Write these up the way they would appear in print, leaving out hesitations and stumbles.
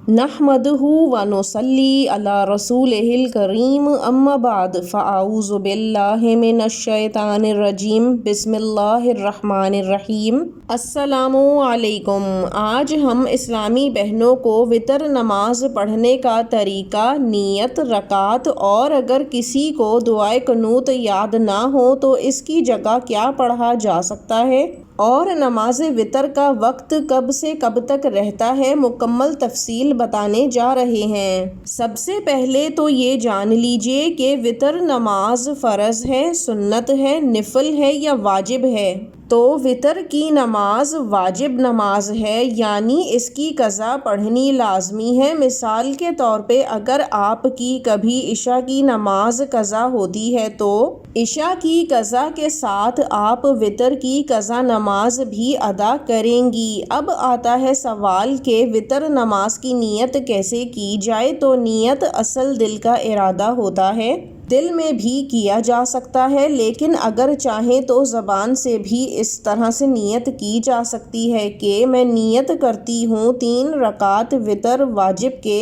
نحمدہ و نصلی علی رسولہ الکریم اما بعد فاعوذ باللہ من الشیطان الرجیم بسم اللہ الرحمن الرحیم۔ السلام علیکم۔ آج ہم اسلامی بہنوں کو وتر نماز پڑھنے کا طریقہ، نیت، رکعت اور اگر کسی کو دعائے قنوت یاد نہ ہو تو اس کی جگہ کیا پڑھا جا سکتا ہے اور نماز وتر کا وقت کب سے کب تک رہتا ہے، مکمل تفصیل بتانے جا رہے ہیں۔ سب سے پہلے تو یہ جان لیجئے کہ وتر نماز فرض ہے، سنت ہے، نفل ہے یا واجب ہے۔ تو وتر کی نماز واجب نماز ہے، یعنی اس کی قضا پڑھنی لازمی ہے۔ مثال کے طور پہ اگر آپ کی کبھی عشاء کی نماز قضا ہوتی ہے تو عشاء کی قضا کے ساتھ آپ وتر کی قضا نماز بھی ادا کریں گی۔ اب آتا ہے سوال کہ وتر نماز کی نیت کیسے کی جائے، تو نیت اصل دل کا ارادہ ہوتا ہے، دل میں بھی کیا جا سکتا ہے، لیکن اگر چاہیں تو زبان سے بھی اس طرح سے نیت کی جا سکتی ہے کہ میں نیت کرتی ہوں 3 رکعت وتر واجب کے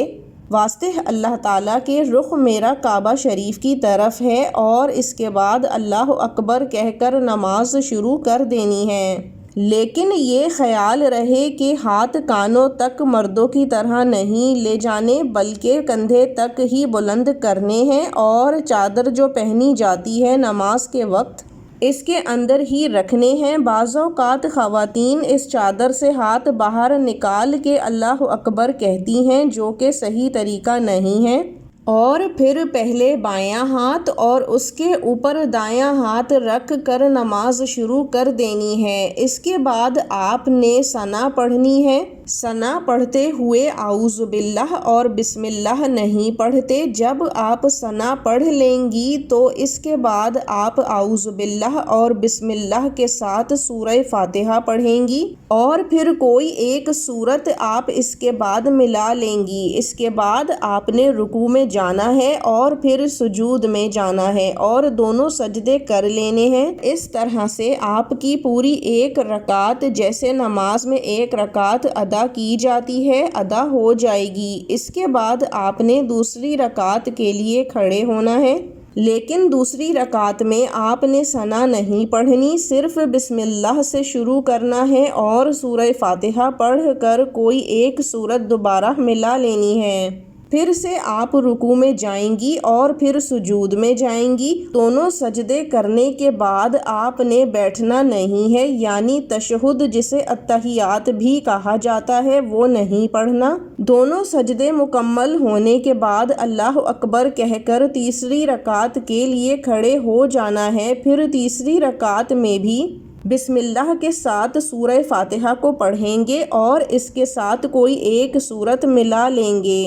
واسطے اللہ تعالیٰ کے رخ میرا کعبہ شریف کی طرف ہے، اور اس کے بعد اللہ اکبر کہہ کر نماز شروع کر دینی ہے۔ لیکن یہ خیال رہے کہ ہاتھ کانوں تک مردوں کی طرح نہیں لے جانے بلکہ کندھے تک ہی بلند کرنے ہیں، اور چادر جو پہنی جاتی ہے نماز کے وقت اس کے اندر ہی رکھنے ہیں۔ بعض اوقات خواتین اس چادر سے ہاتھ باہر نکال کے اللہ اکبر کہتی ہیں، جو کہ صحیح طریقہ نہیں ہے، اور پھر پہلے بایاں ہاتھ اور اس کے اوپر دایاں ہاتھ رکھ کر نماز شروع کر دینی ہے۔ اس کے بعد آپ نے ثنا پڑھنی ہے۔ ثنا پڑھتے ہوئے اعوذ باللہ اور بسم اللہ نہیں پڑھتے۔ جب آپ ثنا پڑھ لیں گی تو اس کے بعد آپ اعوذ باللہ اور بسم اللہ کے ساتھ سورہ فاتحہ پڑھیں گی، اور پھر کوئی ایک سورت آپ اس کے بعد ملا لیں گی۔ اس کے بعد آپ نے رکوع میں جانا ہے اور پھر سجود میں جانا ہے اور دونوں سجدے کر لینے ہیں۔ اس طرح سے آپ کی پوری 1 رکعت، جیسے نماز میں 1 رکعت ادا کی جاتی ہے، ادا ہو جائے گی۔ اس کے بعد آپ نے دوسری رکعت کے لیے کھڑے ہونا ہے، لیکن دوسری رکعت میں آپ نے ثنا نہیں پڑھنی، صرف بسم اللہ سے شروع کرنا ہے اور سورہ فاتحہ پڑھ کر کوئی ایک سورت دوبارہ ملا لینی ہے۔ پھر سے آپ رکوع میں جائیں گی اور پھر سجود میں جائیں گی۔ دونوں سجدے کرنے کے بعد آپ نے بیٹھنا نہیں ہے، یعنی تشہد جسے التحیات بھی کہا جاتا ہے وہ نہیں پڑھنا۔ دونوں سجدے مکمل ہونے کے بعد اللہ اکبر کہہ کر تیسری رکعت کے لیے کھڑے ہو جانا ہے۔ پھر تیسری رکعت میں بھی بسم اللہ کے ساتھ سورہ فاتحہ کو پڑھیں گے اور اس کے ساتھ کوئی ایک سورت ملا لیں گے۔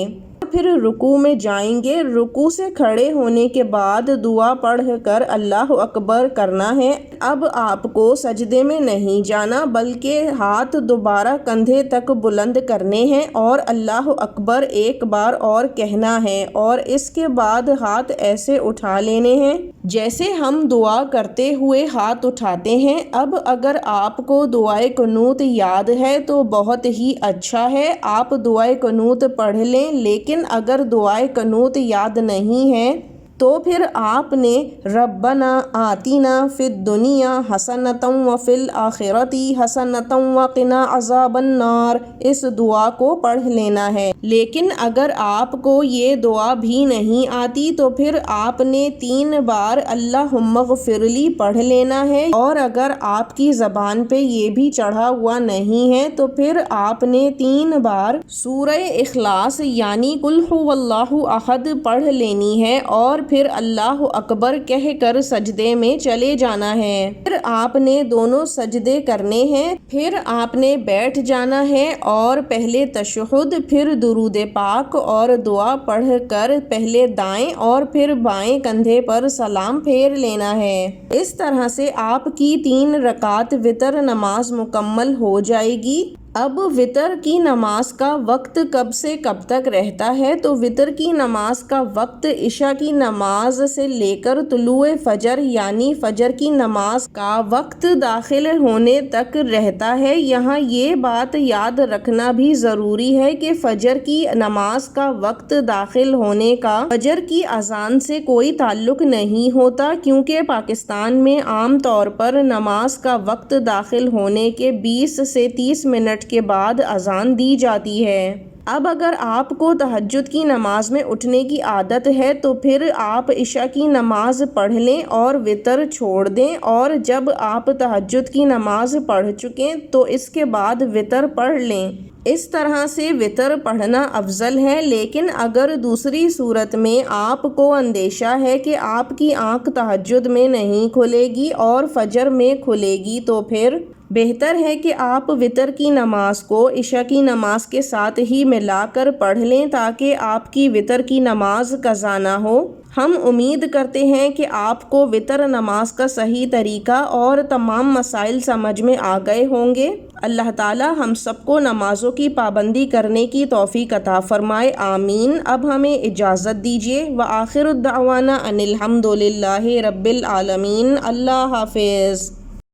پھر رکوع میں جائیں گے۔ رکوع سے کھڑے ہونے کے بعد دعا پڑھ کر اللہ اکبر کرنا ہے۔ اب آپ کو سجدے میں نہیں جانا بلکہ ہاتھ دوبارہ کندھے تک بلند کرنے ہیں اور اللہ اکبر ایک بار اور کہنا ہے، اور اس کے بعد ہاتھ ایسے اٹھا لینے ہیں جیسے ہم دعا کرتے ہوئے ہاتھ اٹھاتے ہیں۔ اب اگر آپ کو دعائے قنوت یاد ہے تو بہت ہی اچھا ہے، آپ دعائے قنوت پڑھ لیں، لیکن اگر دعائے قنوت یاد نہیں ہے تو پھر آپ نے ربنا آتنا فی الدنیا حسنۃ وفی الآخرۃ حسنۃ وقنا عذاب النار، اس دعا کو پڑھ لینا ہے۔ لیکن اگر آپ کو یہ دعا بھی نہیں آتی تو پھر آپ نے 3 بار اللہم اغفر لی پڑھ لینا ہے، اور اگر آپ کی زبان پہ یہ بھی چڑھا ہوا نہیں ہے تو پھر آپ نے 3 بار سورہ اخلاص یعنی قل ھو اللہ احد پڑھ لینی ہے، اور پھر اللہ اکبر کہہ کر سجدے میں چلے جانا ہے۔ پھر آپ نے دونوں سجدے کرنے ہیں، پھر آپ نے بیٹھ جانا ہے اور پہلے تشہد، پھر درود پاک اور دعا پڑھ کر پہلے دائیں اور پھر بائیں کندھے پر سلام پھیر لینا ہے۔ اس طرح سے آپ کی 3 رکعت وتر نماز مکمل ہو جائے گی۔ اب وطر کی نماز کا وقت کب سے کب تک رہتا ہے؟ تو وطر کی نماز کا وقت عشاء کی نماز سے لے کر طلوع فجر یعنی فجر کی نماز کا وقت داخل ہونے تک رہتا ہے۔ یہاں یہ بات یاد رکھنا بھی ضروری ہے کہ فجر کی نماز کا وقت داخل ہونے کا فجر کی اذان سے کوئی تعلق نہیں ہوتا، کیونکہ پاکستان میں عام طور پر نماز کا وقت داخل ہونے کے 20 سے 30 منٹ کے بعد اذان دی جاتی ہے۔ اب اگر آپ کو تہجد کی نماز میں اٹھنے کی عادت ہے تو پھر آپ عشاء کی نماز پڑھ لیں اور وطر چھوڑ دیں، اور جب آپ تہجد کی نماز پڑھ چکیں تو اس کے بعد وطر پڑھ لیں۔ اس طرح سے وطر پڑھنا افضل ہے، لیکن اگر دوسری صورت میں آپ کو اندیشہ ہے کہ آپ کی آنکھ تہجد میں نہیں کھلے گی اور فجر میں کھلے گی تو پھر بہتر ہے کہ آپ وطر کی نماز کو عشاء کی نماز کے ساتھ ہی ملا کر پڑھ لیں تاکہ آپ کی وطر کی نماز قضا نہ ہو۔ ہم امید کرتے ہیں کہ آپ کو وطر نماز کا صحیح طریقہ اور تمام مسائل سمجھ میں آ گئے ہوں گے۔ اللہ تعالی ہم سب کو نمازوں کی پابندی کرنے کی توفیق عطا فرمائے، آمین۔ اب ہمیں اجازت دیجیے، وآخر الدعوانا ان الحمد للہ رب العالمین۔ اللہ حافظ۔